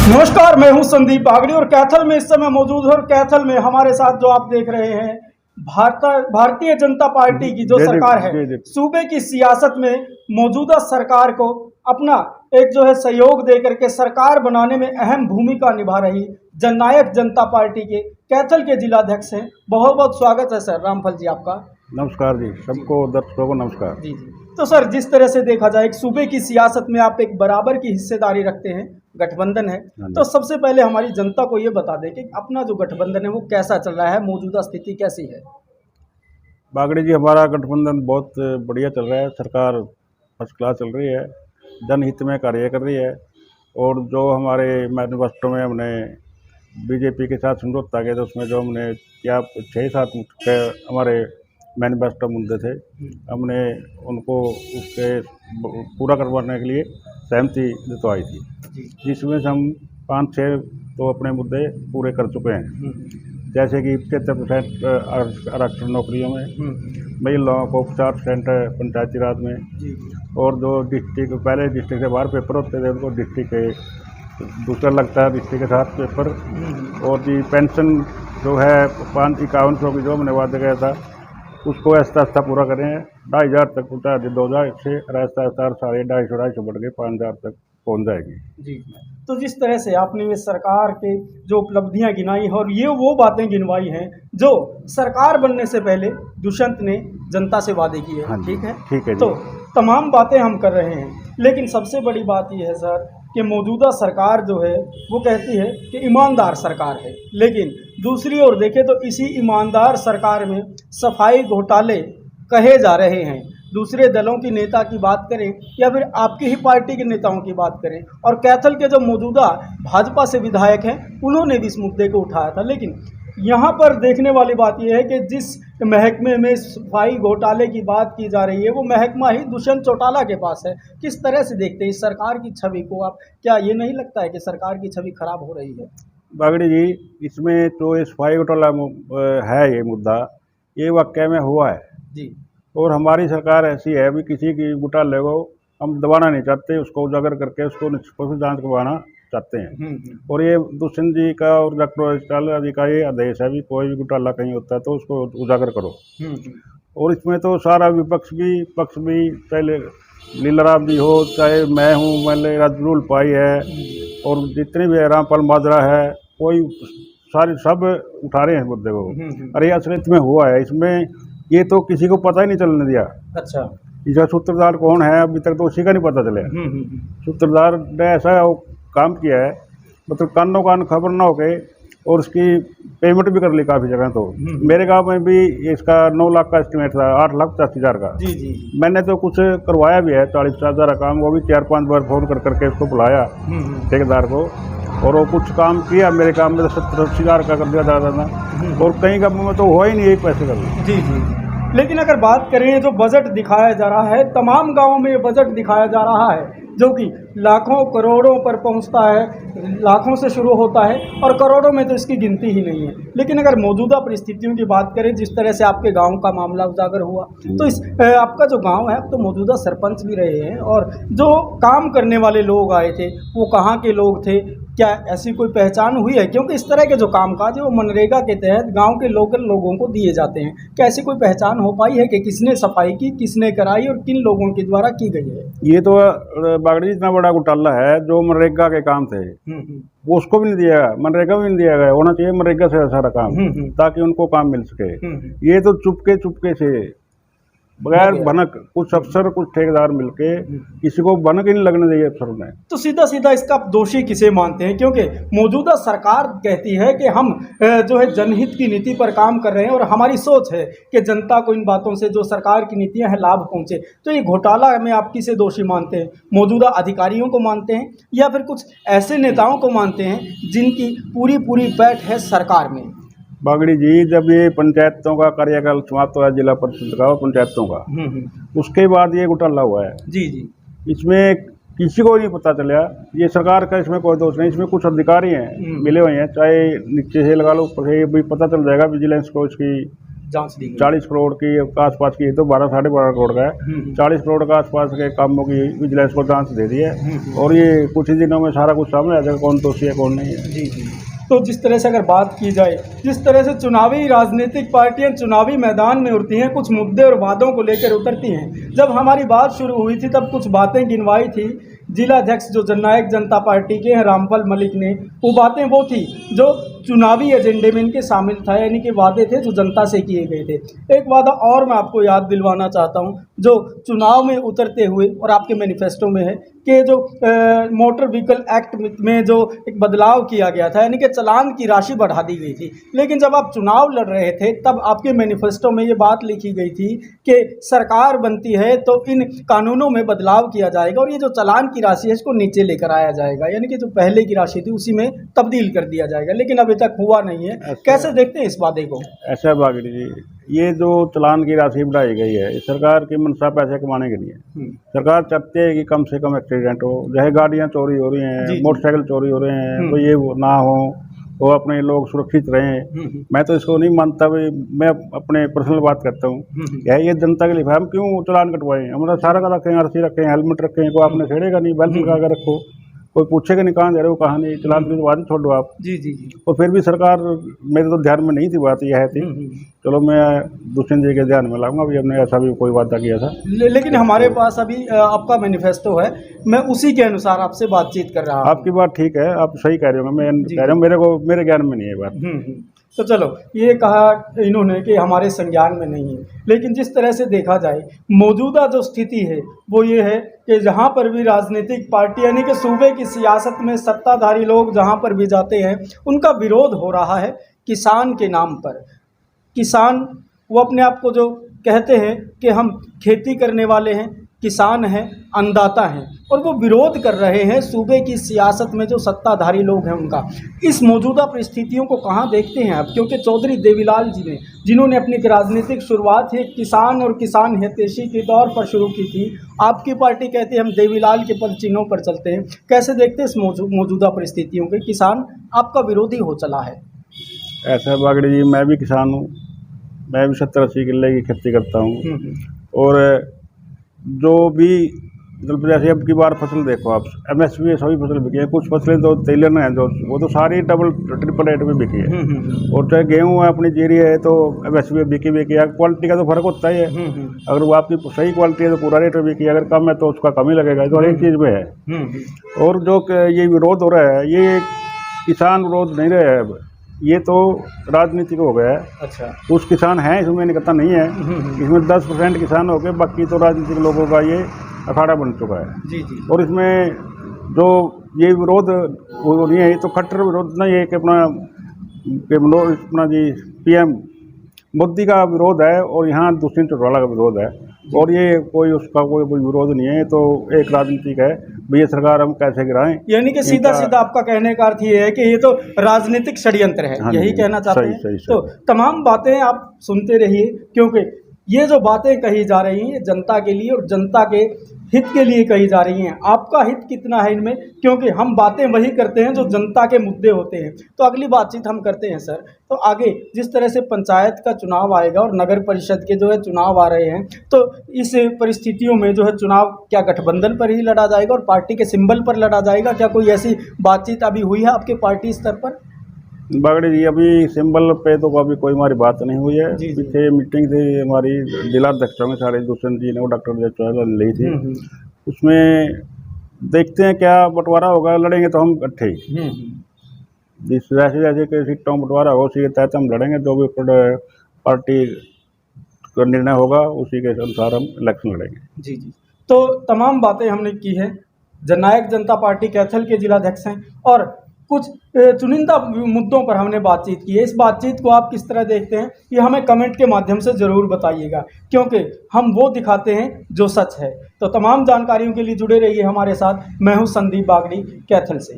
नमस्कार, मैं हूं संदीप बागड़ी और कैथल में इस समय मौजूद हूं। और कैथल में हमारे साथ जो आप देख रहे हैं भारतीय जनता पार्टी की जो सरकार है, सूबे की सियासत में मौजूदा सरकार को अपना एक जो है सहयोग देकर के सरकार बनाने में अहम भूमिका निभा रही जननायक जनता पार्टी के कैथल के जिलाध्यक्ष हैं। बहुत बहुत स्वागत है सर रामफल जी आपका। नमस्कार जी, सबको दर्शकों को नमस्कार जी जी। तो सर, जिस तरह से देखा जाए एक सूबे की सियासत में आप एक बराबर की हिस्सेदारी रखते हैं, गठबंधन है, तो सबसे पहले हमारी जनता को ये बता दें कि अपना जो गठबंधन है वो कैसा चल रहा है, मौजूदा स्थिति कैसी है। बागड़ी जी, हमारा गठबंधन बहुत बढ़िया चल रहा है। सरकार फर्स्ट क्लास चल रही है, जनहित में कार्य कर रही है। और जो हमारे मैनिफेस्टो में हमने बीजेपी के साथ समझौता किया था, उसमें जो हमने क्या 6-7 हमारे मैनिफेस्टो मुद्दे थे, हमने उनको उसके पूरा करवाने के लिए सहमति जतवाई थी, जिसमें से हम 5-6 तो अपने मुद्दे पूरे कर चुके हैं। जैसे कि 75% आरक्षण नौकरियों में, महिलाओं को 50% पंचायती राज में, और जो डिस्ट्रिक्ट पहले डिस्ट्रिक्ट से बाहर पेपर होते थे उनको डिस्ट्रिक्ट के दूसरा लगता है डिस्ट्रिक्ट के साथ पेपर। और जी पेंशन जो है 5100 की जो हमने वादा किया था उसको आस्ता आस्ता पूरा करें। 2500 तक पहुँचा, 2000 से आस्ता आस्ता 250 बढ़ के 5000 तक पहुँच जाएगी जी। तो जिस तरह से आपने ये सरकार के जो उपलब्धियां गिनाई हैं और ये वो बातें गिनवाई हैं जो सरकार बनने से पहले दुष्यंत ने जनता से वादे किए। हाँ, ठीक है जी। तो तमाम बातें हम कर रहे हैं, लेकिन सबसे बड़ी बात यह है सर कि मौजूदा सरकार जो है वो कहती है कि ईमानदार सरकार है, लेकिन दूसरी ओर देखें तो इसी ईमानदार सरकार में सफाई घोटाले कहे जा रहे हैं। दूसरे दलों की नेता की बात करें या फिर आपकी ही पार्टी के नेताओं की बात करें, और कैथल के जो मौजूदा भाजपा से विधायक हैं उन्होंने भी इस मुद्दे को उठाया था। लेकिन यहाँ पर देखने वाली बात यह है कि जिस महकमे में सफाई घोटाले की बात की जा रही है वो महकमा ही दुष्यंत चौटाला के पास है। किस तरह से देखते हैं इस सरकार की छवि को आप? क्या ये नहीं लगता है कि सरकार की छवि खराब हो रही है? बागड़ी जी, इसमें तो ये सफाई घोटाला है, ये मुद्दा ये वाकई में हुआ है जी। और हमारी सरकार ऐसी है भी किसी की घोटाले को हम दबाना नहीं चाहते, उसको उजागर करके उसको निष्पक्ष जांच करवाना चाहते हैं। और ये दुष्यंत जी का और डॉक्टर चौटाला जी का ये आदेश है भी कोई भी घोटाला कहीं होता है तो उसको उजागर करो। और इसमें तो सारा विपक्ष भी पक्ष भी, चाहे लीलाराम जी हो, चाहे मैं हूँ, मैंने राजरूल पाई है, और जितने भी है रामपाल माजरा है, कोई सारे सब उठा रहे हैं मुद्दे को। अरे असलियत में हुआ है, इसमें ये तो किसी को पता ही नहीं चलने दिया। अच्छा, इसका सूत्रधार कौन है अभी तक तो उसी का नहीं पता चला। सूत्रधार ने ऐसा काम किया है, मतलब कानों कान खबर ना हो गए, और उसकी पेमेंट भी कर ली काफ़ी जगह। तो मेरे गांव में भी इसका 9 लाख का एस्टिमेट था, 8,85,000 का। जी। मैंने तो कुछ करवाया भी है, 40,000 का काम, वो भी 4-5 बार फोन कर करके उसको बुलाया ठेकेदार को, और वो कुछ काम किया। मेरे काम में तो 70-80,000 का कर दिया जाता था, और कहीं कामों में तो हुआ ही नहीं एक पैसे का भी। जी। लेकिन अगर बात करें जो बजट दिखाया जा रहा है, तमाम गांवों में ये बजट दिखाया जा रहा है जो कि लाखों करोड़ों पर पहुंचता है, लाखों से शुरू होता है और करोड़ों में तो इसकी गिनती ही नहीं है। लेकिन अगर मौजूदा परिस्थितियों की बात करें, जिस तरह से आपके गांव का मामला उजागर हुआ, तो इस आपका जो गांव है, आप तो मौजूदा सरपंच भी रहे हैं, और जो काम करने वाले लोग आए थे वो कहाँ के लोग थे? क्या ऐसी कोई पहचान हुई है? क्योंकि इस तरह के जो कामकाज है वो मनरेगा के तहत गांव के लोकल लोगों को दिए जाते हैं। क्या ऐसी कोई पहचान हो पाई है कि किसने सफाई की, किसने कराई और किन लोगों के द्वारा की गई है? ये तो बागड़ी इतना बड़ा घोटाला है, जो मनरेगा के काम थे वो उसको भी नहीं दिया गया, मनरेगा भी नहीं दिया गया। होना चाहिए मनरेगा से सारा काम, ताकि उनको काम मिल सके। ये तो चुपके से बगैर भनक कुछ अफसर कुछ ठेकेदार मिलके किसी को भनक ही नहीं लगने दिए अफसरों ने। तो सीधा सीधा इसका आप दोषी किसे मानते हैं? क्योंकि मौजूदा सरकार कहती है कि हम जो है जनहित की नीति पर काम कर रहे हैं और हमारी सोच है कि जनता को इन बातों से जो सरकार की नीतियां हैं लाभ पहुंचे। तो ये घोटाला में आप किसे दोषी मानते हैं? मौजूदा अधिकारियों को मानते हैं या फिर कुछ ऐसे नेताओं को मानते हैं जिनकी पूरी बैठ है सरकार में? बागड़ी जी, जब ये पंचायतों का कार्यकाल समाप्त हुआ, जिला परिषद का और पंचायतों का, उसके बाद ये घोटाला हुआ है। जी। इसमें किसी को नहीं पता चला, ये सरकार का इसमें कोई दोष नहीं। इसमें कुछ अधिकारी हैं मिले हुए हैं, चाहे नीचे से लगा लो ऊपर से भी पता चल जाएगा विजिलेंस को, इसकी जांच दी गई। 40 करोड़ की आसपास की, तो 12 साढ़े 12 करोड़ का है। 40 करोड़ के आसपास के कामों की विजिलेंस को जांच दे दी है और ये कुछ ही दिनों में सारा कुछ सामने आ जाएगा, कौन दोषी है कौन नहीं है। जी जी। तो जिस तरह से अगर बात की जाए, जिस तरह से चुनावी राजनीतिक पार्टियां चुनावी मैदान में उतरती हैं, कुछ मुद्दे और वादों को लेकर उतरती हैं। जब हमारी बात शुरू हुई थी तब कुछ बातें गिनवाई थी जिला अध्यक्ष जो जननायक जनता पार्टी के हैं रामफल मलिक ने। वो बातें वो थी जो चुनावी एजेंडे में इनके शामिल था, यानी कि वादे थे जो जनता से किए गए थे। एक वादा और मैं आपको याद दिलवाना चाहता हूं जो चुनाव में उतरते हुए और आपके मैनिफेस्टो में है कि जो मोटर व्हीकल एक्ट में जो एक बदलाव किया गया था, यानी कि चालान की राशि बढ़ा दी गई थी। लेकिन जब आप चुनाव लड़ रहे थे तब आपके मैनिफेस्टो में ये बात लिखी गई थी कि सरकार बनती है तो इन कानूनों में बदलाव किया जाएगा और ये जो चालान की राशि है इसको नीचे लेकर आया जाएगा, यानी कि जो पहले की राशि थी उसी में तब्दील कर दिया जाएगा। लेकिन अभी तक हुआ नहीं है। कैसे देखते हैं इस वादे को? ऐसा बागड़ी जी, ये जो चालान की राशि बढ़ाई गई है, इस सरकार की मंशा पैसे कमाने के लिए। सरकार चाहती है कि कम से कम एक्सीडेंट हो, चाहे गाड़ियां चोरी हो रही हैं, मोटरसाइकिल चोरी हो रहे हैं, तो ये ना हो, वो अपने लोग सुरक्षित रहें। मैं तो इसको नहीं मानता भाई, मैं अपने पर्सनल बात करता हूँ। ये जनता के लिए हम क्यों चालान कटवाएं? हमारा सारा का रखें, आरसी रखें, हेलमेट रखें, को आपने छेड़ेगा नहीं, बेल्ट लगा कर रखो, कोई पूछेगा नहीं कहाँ जा रहे हो, कहाँ नहीं, चालान की तो बात ही छोड़ दो आप। जी जी जी। और फिर भी सरकार, मेरे तो ध्यान में नहीं थी बात, यह थी। चलो मैं दुष्यंत जी के ध्यान में लाऊंगा, अभी हमने ऐसा भी कोई वादा किया था। लेकिन हमारे पास अभी आपका मैनिफेस्टो है, मैं उसी के अनुसार आपसे बातचीत कर रहा हूँ। आपकी बात ठीक है, आप सही कह रहे हो, मैं कह रहा हूँ मेरे ज्ञान में नहीं है बात। तो चलो ये कहा इन्होंने कि हमारे संज्ञान में नहीं है, लेकिन जिस तरह से देखा जाए मौजूदा जो स्थिति है वो ये है कि जहाँ पर भी राजनीतिक पार्टी यानी कि सूबे की सियासत में सत्ताधारी लोग जहाँ पर भी जाते हैं उनका विरोध हो रहा है किसान के नाम पर। किसान वो अपने आप को जो कहते हैं कि हम खेती करने वाले हैं, किसान हैं, अन्नदाता हैं, और वो विरोध कर रहे हैं सूबे की सियासत में जो सत्ताधारी लोग हैं उनका। इस मौजूदा परिस्थितियों को कहाँ देखते हैं आप? क्योंकि चौधरी देवीलाल जी ने, जिन्होंने अपनी राजनीतिक शुरुआत ही किसान और किसान हितैषी के तौर पर शुरू की थी, आपकी पार्टी कहती है हम देवीलाल के पद चिन्हों पर चलते हैं। कैसे देखते हैं इस मौजूदा परिस्थितियों के? किसान आपका विरोधी हो चला है। ऐसा बागड़ी जी, मैं भी किसान हूँ, मैं भी 70-80 किले की खेती करता हूँ। और जो भी मतलब जैसे अब की बार फसल देखो आप, MSP सभी फसल बिकी है, कुछ फसलें तो तेलन हैं जो वो तो सारी डबल ट्रिपल रेट में बिकी है। और चाहे गेहूँ है, अपनी जीरी है, तो MSP बिकी है। क्वालिटी का तो फर्क होता ही है, अगर वो आपकी सही क्वालिटी है तो पूरा रेट में बिकी, अगर कम है तो उसका कम ही लगेगा, तो हर एक चीज़ में है। और जो ये विरोध हो रहा है, ये किसान विरोध नहीं रहे है, ये तो राजनीतिक हो गया है। अच्छा, कुछ किसान हैं इसमें, नहीं कहता नहीं है, इसमें 10% किसान हो गए, बाकी तो राजनीतिक लोगों का ये अखाड़ा बन चुका है। जी जी। और इसमें जो ये विरोध वो नहीं है, ये तो खट्टर विरोध नहीं है कि अपना जी PM मोदी का विरोध है और यहाँ दुष्यंत चौटाला का विरोध है। और ये कोई उसका कोई विरोध नहीं है, तो एक राजनीतिक है भैया, सरकार हम कैसे गिराएं। यानी कि सीधा सीधा आपका कहने का अर्थ ये है कि ये तो राजनीतिक षड्यंत्र है। हाँ, यही कहना चाहते हैं। सही। तो तमाम बातें आप सुनते रहिए, क्योंकि ये जो बातें कही जा रही हैं जनता के लिए और जनता के हित के लिए कही जा रही हैं। आपका हित कितना है इनमें? क्योंकि हम बातें वही करते हैं जो जनता के मुद्दे होते हैं। तो अगली बातचीत हम करते हैं सर। तो आगे जिस तरह से पंचायत का चुनाव आएगा और नगर परिषद के जो है चुनाव आ रहे हैं, तो इस परिस्थितियों में जो है चुनाव क्या गठबंधन पर ही लड़ा जाएगा और पार्टी के सिंबल पर लड़ा जाएगा? क्या कोई ऐसी बातचीत अभी हुई है आपके पार्टी स्तर पर? बागड़ी जी, अभी सिंबल पे तो अभी कोई हमारी बात नहीं हुई है। पीछे मीटिंग थी हमारी जिलाध्यक्षों में, सारे दुष्यंत जी ने, वो डॉक्टर चौहान ने ली थी। उसमें देखते हैं क्या बंटवारा होगा, लड़ेंगे तो हम इकट्ठे ही, जिस जैसे जैसे के सीटों बंटवारा होगा उसी के तहत हम लड़ेंगे। जो भी पार्टी का निर्णय होगा उसी के अनुसार हम इलेक्शन लड़ेंगे। जी जी। तो तमाम बातें हमने की हैं। जननायक जनता पार्टी कैथल के जिलाध्यक्ष हैं और कुछ चुनिंदा मुद्दों पर हमने बातचीत की है। इस बातचीत को आप किस तरह देखते हैं, ये हमें कमेंट के माध्यम से ज़रूर बताइएगा, क्योंकि हम वो दिखाते हैं जो सच है। तो तमाम जानकारियों के लिए जुड़े रहिए हमारे साथ। मैं हूं संदीप बागड़ी, कैथल से।